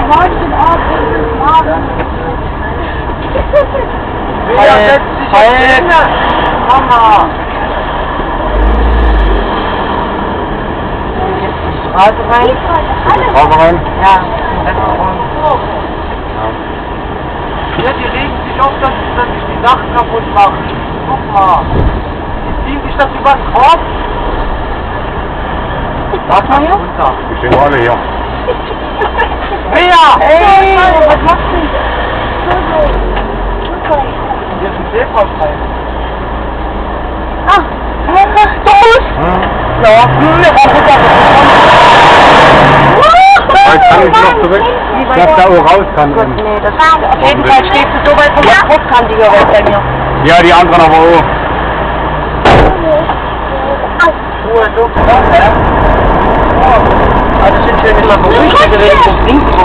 heute Abend Abend. Mama! Straße rein? Straße rein? Ja, im Restaurant. Ja, die regen sich auf, dass sich die Sachen kaputt machen. Guck mal. Die ziehen sich das über den Kopf. Sag mal hier? Runter. Die stehen alle hier. Wer? Ey, was machst du? Hier ist ein Zebrastreifen. Ah, los! Ja, Jetzt kann ich noch zurück, dass da auch raus kann. nee, das auf jeden Fall stehst du so weit von der Kopfkante bei mir. Ja, die anderen aber auch. Also sind schön immer beruhigt gewesen.